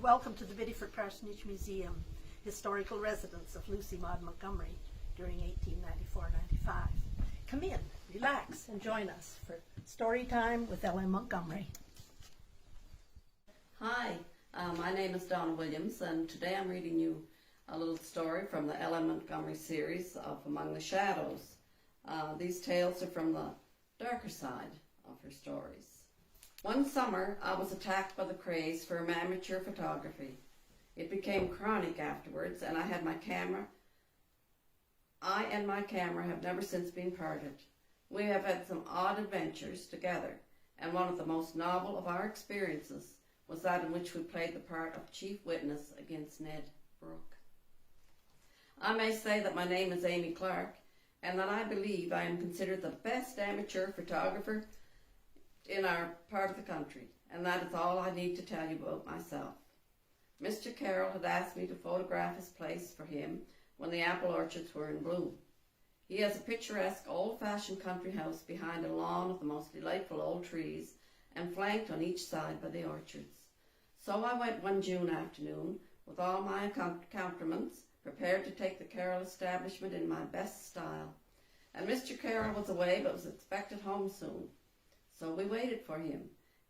welcome to the Biddeford Parsonage Museum, historical residence of Lucy Maud Montgomery during 1894-95. Come in, relax, and join us for Storytime with LM Montgomery. Hi, my name is Donna Williams, and today I'm reading you a little story from the LM Montgomery series of Among the Shadows. These tales are from the darker side of her stories. One summer, I was attacked by the craze for amateur photography. It became chronic afterwards, and I and my camera have never since been parted. We have had some odd adventures together, and one of the most novel of our experiences was that in which we played the part of chief witness against Ned Brooke. I may say that my name is Amy Clark, and that I believe I am considered the best amateur photographer in our part of the country, and that is all I need to tell you about myself. Mr. Carroll had asked me to photograph his place for him when the apple orchards were in bloom. He has a picturesque old-fashioned country house behind a lawn of the most delightful old trees and flanked on each side by the orchards. So I went one June afternoon with all my accoutrements, prepared to take the Carroll establishment in my best style. And Mr. Carroll was away but was expected home soon. So we waited for him,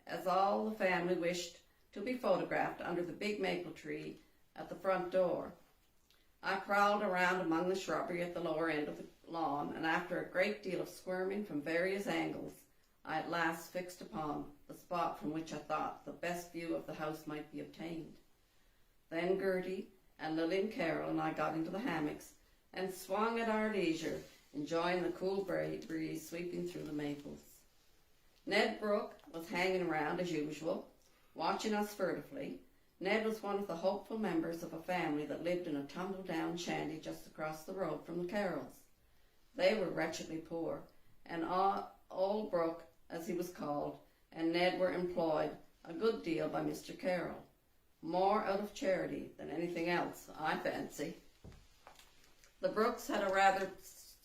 as all the family wished to be photographed under the big maple tree at the front door. I prowled around among the shrubbery at the lower end of the lawn, and after a great deal of squirming from various angles, I at last fixed upon the spot from which I thought the best view of the house might be obtained. Then Gertie and Lillian Carroll and I got into the hammocks and swung at our leisure, enjoying the cool breeze sweeping through the maples. Ned Brooke was hanging around as usual, watching us furtively. Ned was one of the hopeful members of a family that lived in a tumble-down shanty just across the road from the Carrolls. They were wretchedly poor, and old Brooke, as he was called, and Ned were employed a good deal by Mr. Carroll, more out of charity than anything else, I fancy. The Brookes had a rather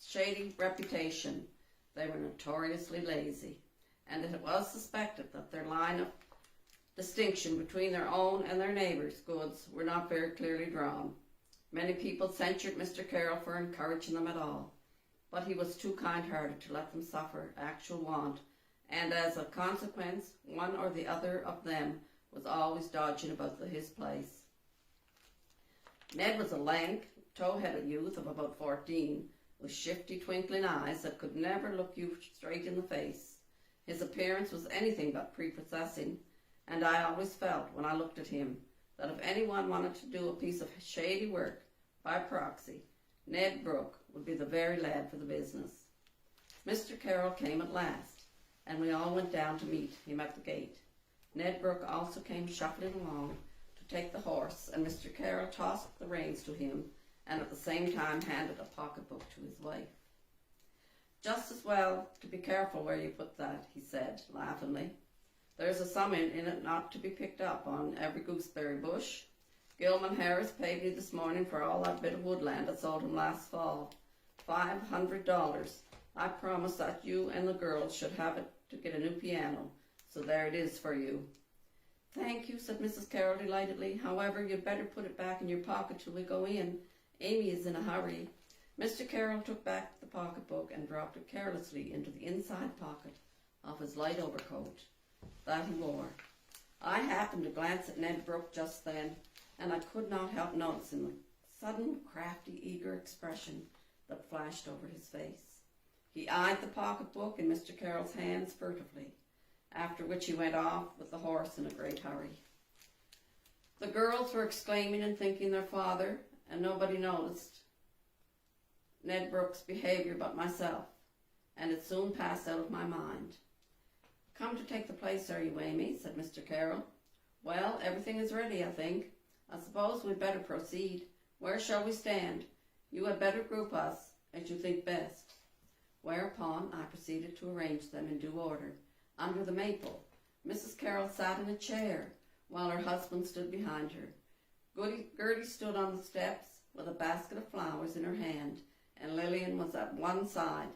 shady reputation. They were notoriously lazy, and it was suspected that their line of distinction between their own and their neighbours' goods were not very clearly drawn. Many people censured Mr. Carroll for encouraging them at all, but he was too kind-hearted to let them suffer actual want, and as a consequence, one or the other of them was always dodging about his place. Ned was a lank, tow-headed youth of about 14, with shifty, twinkling eyes that could never look you straight in the face. His appearance was anything but prepossessing, and I always felt, when I looked at him, that if anyone wanted to do a piece of shady work by proxy, Ned Brooke would be the very lad for the business. Mr. Carroll came at last, and we all went down to meet him at the gate. Ned Brooke also came shuffling along to take the horse, and Mr. Carroll tossed the reins to him and at the same time handed a pocketbook to his wife. "Just as well to be careful where you put that," he said laughingly. "There's a sum in it not to be picked up on every gooseberry bush. Gilman Harris paid me this morning for all that bit of woodland I sold him last fall. $500. I promised that you and the girls should have it to get a new piano, so there it is for you." "Thank you," said Mrs. Carroll delightedly. "However, you'd better put it back in your pocket till we go in. Amy is in a hurry." Mr. Carroll took back the pocketbook and dropped it carelessly into the inside pocket of his light overcoat that he wore. I happened to glance at Ned Brooke just then, and I could not help noticing the sudden, crafty, eager expression that flashed over his face. He eyed the pocketbook in Mr. Carroll's hands furtively, after which he went off with the horse in a great hurry. The girls were exclaiming and thinking their father, and nobody noticed Ned Brooke's behaviour but myself, and it soon passed out of my mind. "Come to take the place, are you, Amy?" said Mr. Carroll. "Well, everything is ready, I think. I suppose we'd better proceed. Where shall we stand? You had better group us as you think best." Whereupon I proceeded to arrange them in due order. Under the maple, Mrs. Carroll sat in a chair, while her husband stood behind her. Gertie stood on the steps with a basket of flowers in her hand, and Lillian was at one side.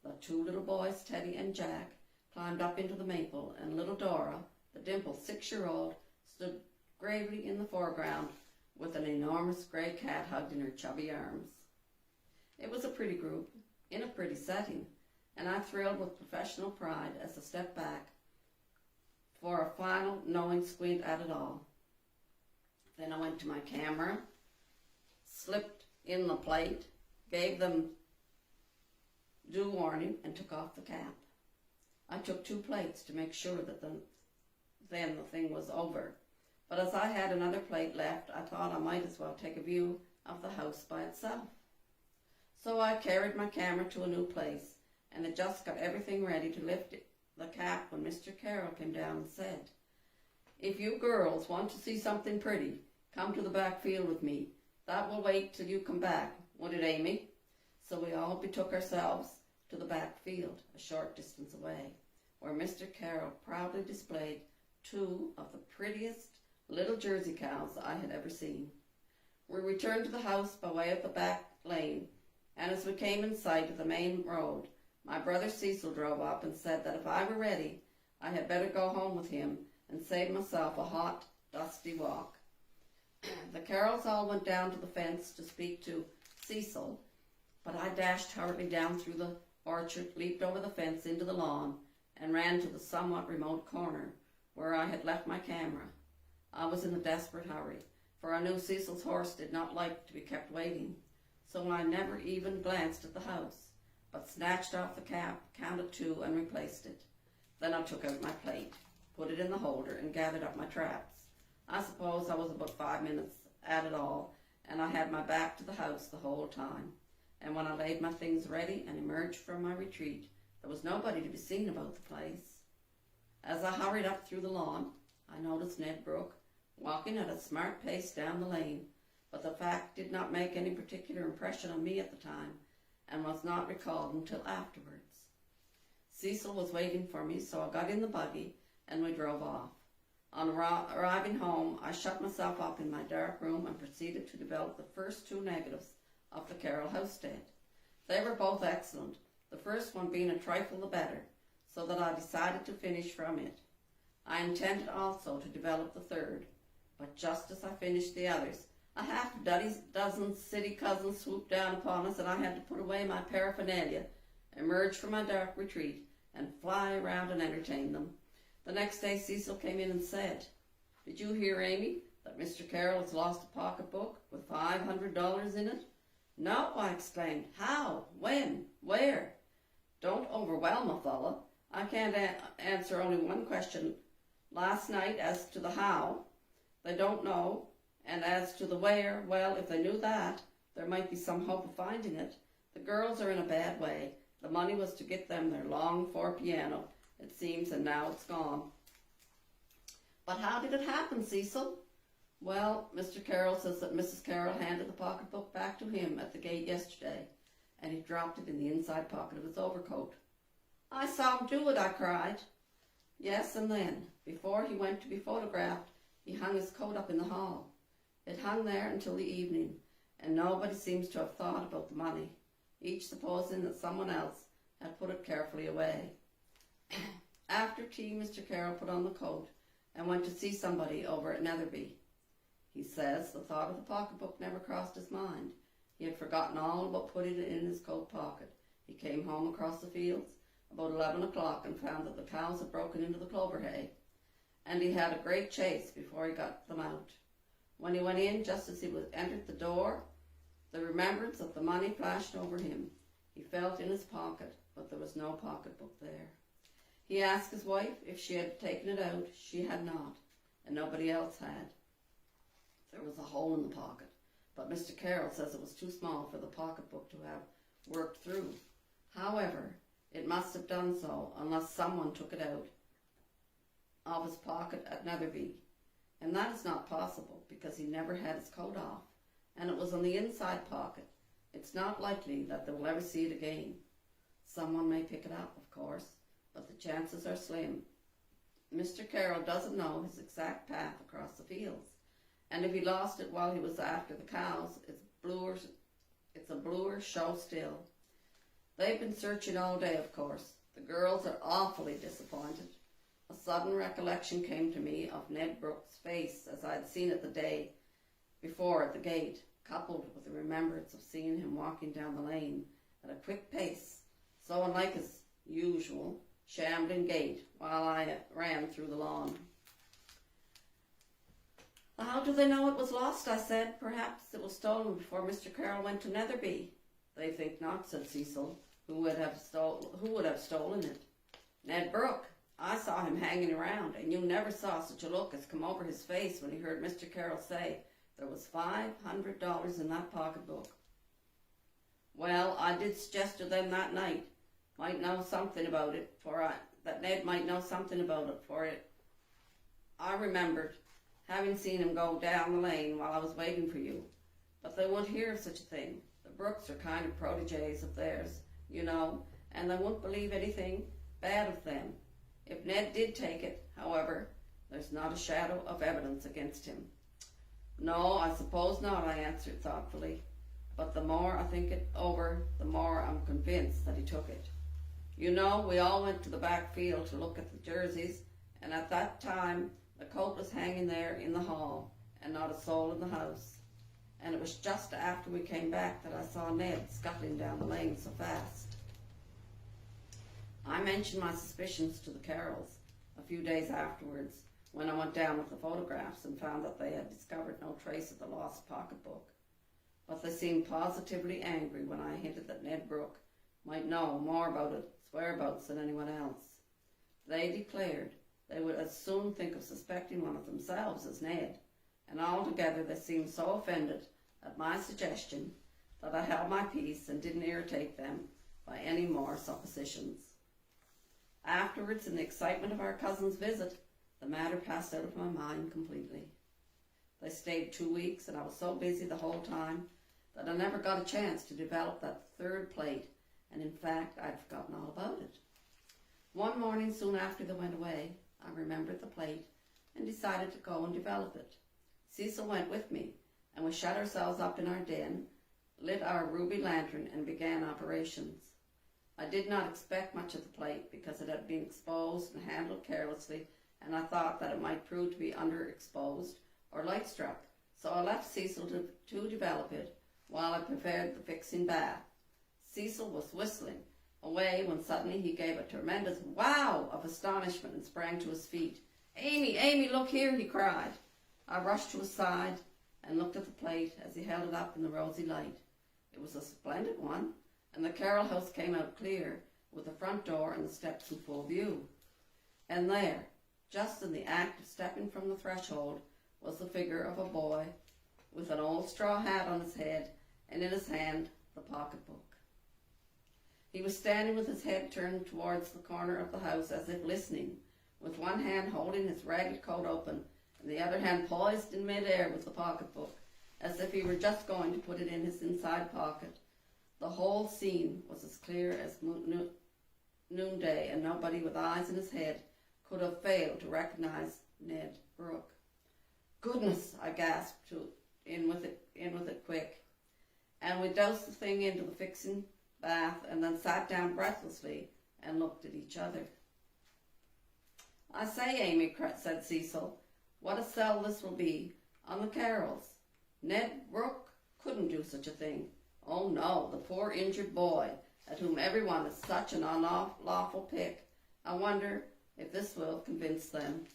The two little boys, Teddy and Jack, climbed up into the maple, and little Dora, the dimpled 6-year-old, stood gravely in the foreground, with an enormous grey cat hugged in her chubby arms. It was a pretty group, in a pretty setting, and I thrilled with professional pride as I stepped back for a final knowing squint at it all. Then I went to my camera, slipped in the plate, gave them due warning, and took off the cap. I took 2 plates to make sure that then the thing was over. But as I had another plate left, I thought I might as well take a view of the house by itself. So I carried my camera to a new place, and had just got everything ready to lift the cap when Mr. Carroll came down and said, "If you girls want to see something pretty, come to the back field with me. That will wait till you come back, won't it, Amy?" So we all betook ourselves to the back field, a short distance away, where Mr. Carroll proudly displayed 2 of the prettiest little Jersey cows I had ever seen. We returned to the house by way of the back lane, and as we came in sight of the main road, my brother Cecil drove up and said that if I were ready, I had better go home with him and save myself a hot, dusty walk. The Carrolls all went down to the fence to speak to Cecil, but I dashed hurriedly down through the orchard, leaped over the fence into the lawn, and ran to the somewhat remote corner where I had left my camera. I was in a desperate hurry, for I knew Cecil's horse did not like to be kept waiting, so I never even glanced at the house, but snatched off the cap, counted 2, and replaced it. Then I took out my plate, put it in the holder, and gathered up my traps. I suppose I was about 5 minutes at it all, and I had my back to the house the whole time. And when I laid my things ready and emerged from my retreat, there was nobody to be seen about the place. As I hurried up through the lawn, I noticed Ned Brooke walking at a smart pace down the lane, but the fact did not make any particular impression on me at the time, and was not recalled until afterwards. Cecil was waiting for me, so I got in the buggy, and we drove off. On arriving home, I shut myself up in my dark room and proceeded to develop the first 2 negatives of the Carroll homestead. They were both excellent, the first one being a trifle the better, so that I decided to finish from it. I intended also to develop the third, but just as I finished the others, a half-dozen city cousins swooped down upon us, and I had to put away my paraphernalia, emerge from my dark retreat, and fly around and entertain them. The next day Cecil came in and said, "Did you hear, Amy, that Mr. Carroll has lost a pocketbook with $500 in it?" "No," I exclaimed. "How? When? Where?" "Don't overwhelm a fellow. I can't answer only one question. Last night, as to the how, they don't know, and as to the where, well, if they knew that, there might be some hope of finding it. The girls are in a bad way. The money was to get them their longed-for piano, it seems, and now it's gone." "But how did it happen, Cecil?" "Well, Mr. Carroll says that Mrs. Carroll handed the pocketbook back to him at the gate yesterday, and he dropped it in the inside pocket of his overcoat." "I saw him do it," I cried. "Yes, and then, before he went to be photographed, he hung his coat up in the hall. It hung there until the evening, and nobody seems to have thought about the money, each supposing that someone else had put it carefully away. After tea, Mr. Carroll put on the coat and went to see somebody over at Netherby. He says the thought of the pocketbook never crossed his mind. He had forgotten all about putting it in his coat pocket. He came home across the fields about 11 o'clock and found that the cows had broken into the clover hay, and he had a great chase before he got them out. When he went in, just as he entered the door, the remembrance of the money flashed over him. He felt in his pocket, but there was no pocketbook there. He asked his wife if she had taken it out. She had not, and nobody else had. There was a hole in the pocket, but Mr. Carroll says it was too small for the pocketbook to have worked through. However, it must have done so unless someone took it out of his pocket at Netherby, and that is not possible because he never had his coat off, and it was in the inside pocket. It's not likely that they will ever see it again. Someone may pick it up, of course, but the chances are slim. Mr. Carroll doesn't know his exact path across the fields, and if he lost it while he was after the cows, it's a bluer show still. They've been searching all day, of course. The girls are awfully disappointed. A sudden recollection came to me of Ned Brooke's face as I had seen it the day before at the gate, coupled with the remembrance of seeing him walking down the lane at a quick pace, so unlike his usual shambling gait while I ran through the lawn. How do they know it was lost? I said. Perhaps it was stolen before Mr. Carroll went to Netherby. They think not, said Cecil. Who would have stolen it? Ned Brooke. I saw him hanging around, and you never saw such a look as come over his face when he heard Mr. Carroll say there was $500 in that pocketbook. Well, I did suggest to them that night, might know something about it, that Ned might know something about it, for it. I remembered having seen him go down the lane while I was waiting for you, but they wouldn't hear of such a thing. The Brookes are kind of protégés of theirs, you know, and they wouldn't believe anything bad of them. If Ned did take it, however, there's not a shadow of evidence against him. No, I suppose not, I answered thoughtfully. But the more I think it over, the more I'm convinced that he took it. You know, we all went to the back field to look at the jerseys, and at that time the coat was hanging there in the hall, and not a soul in the house. And it was just after we came back that I saw Ned scuttling down the lane so fast. I mentioned my suspicions to the Carrolls a few days afterwards, when I went down with the photographs and found that they had discovered no trace of the lost pocketbook. But they seemed positively angry when I hinted that Ned Brooke might know more about its whereabouts than anyone else. They declared they would as soon think of suspecting one of themselves as Ned, and altogether they seemed so offended at my suggestion that I held my peace and didn't irritate them by any more suppositions. Afterwards, in the excitement of our cousin's visit, the matter passed out of my mind completely. They stayed 2 weeks, and I was so busy the whole time that I never got a chance to develop that third plate, and in fact, I'd forgotten all about it. One morning, soon after they went away, I remembered the plate and decided to go and develop it. Cecil went with me, and we shut ourselves up in our den, lit our ruby lantern, and began operations. I did not expect much of the plate because it had been exposed and handled carelessly, and I thought that it might prove to be underexposed or light struck, so I left Cecil to develop it while I prepared the fixing bath. Cecil was whistling away when suddenly he gave a tremendous wow of astonishment and sprang to his feet. "Amy, Amy, look here," he cried. I rushed to his side and looked at the plate as he held it up in the rosy light. It was a splendid one, and the Carroll house came out clear, with the front door and the steps in full view. And there, just in the act of stepping from the threshold, was the figure of a boy with an old straw hat on his head, and in his hand the pocketbook. He was standing with his head turned towards the corner of the house as if listening, with one hand holding his ragged coat open and the other hand poised in mid-air with the pocketbook, as if he were just going to put it in his inside pocket. The whole scene was as clear as noonday, and nobody with eyes in his head could have failed to recognize Ned Brooke. "Goodness," I gasped, in with it quick. And we doused the thing into the fixing bath and then sat down breathlessly and looked at each other. "I say, Amy," said Cecil, "what a sell this will be on the Carrolls. Ned Brooke couldn't do such a thing. Oh no, the poor injured boy, at whom everyone is such an unlawful pick. I wonder if this will convince them."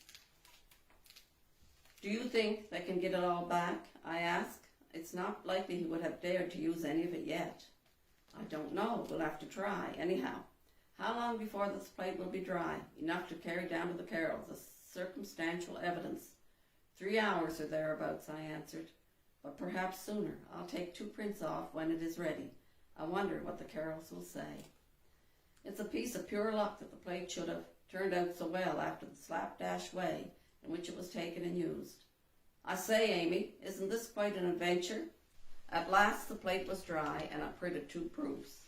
"Do you think they can get it all back?" I asked. "It's not likely he would have dared to use any of it yet." "I don't know. We'll have to try. Anyhow, how long before this plate will be dry, enough to carry down to the Carrolls as circumstantial evidence?" 3 hours or thereabouts, I answered. "But perhaps sooner. I'll take 2 prints off when it is ready. I wonder what the Carrolls will say." It's a piece of pure luck that the plate should have turned out so well after the slapdash way in which it was taken and used. "I say, Amy, isn't this quite an adventure?" At last the plate was dry, and I printed 2 proofs.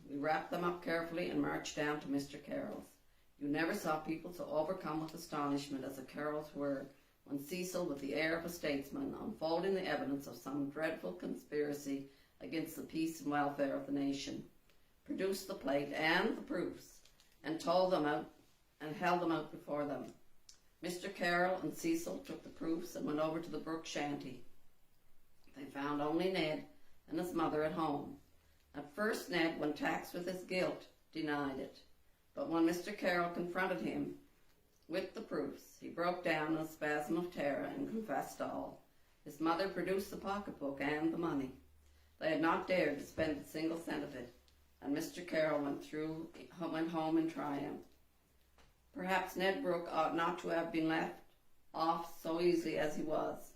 We wrapped them up carefully and marched down to Mr. Carroll's. You never saw people so overcome with astonishment as the Carrolls were when Cecil, with the air of a statesman, unfolding the evidence of some dreadful conspiracy against the peace and welfare of the nation, produced the plate and the proofs, and told them and held them out before them. Mr. Carroll and Cecil took the proofs and went over to the Brook shanty. They found only Ned and his mother at home. At first, Ned, when taxed with his guilt, denied it. But when Mr. Carroll confronted him with the proofs, he broke down in a spasm of terror and confessed all. His mother produced the pocketbook and the money. They had not dared to spend a single cent of it, and Mr. Carroll went home in triumph. Perhaps Ned Brooke ought not to have been left off so easily as he was,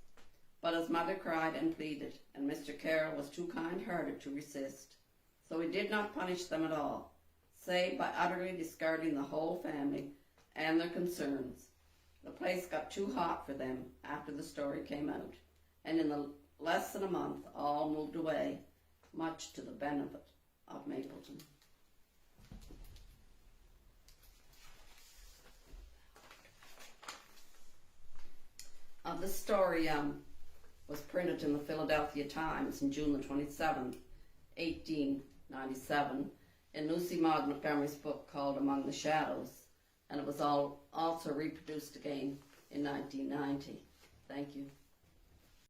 but his mother cried and pleaded, and Mr. Carroll was too kind-hearted to resist. So he did not punish them at all, save by utterly discarding the whole family and their concerns. The place got too hot for them after the story came out, and in less than a month all moved away, much to the benefit of Mapleton. This story was printed in the Philadelphia Times on June the 27th, 1897, in Lucy Maud Montgomery's book called Among the Shadows, and it was also reproduced again in 1990. Thank you.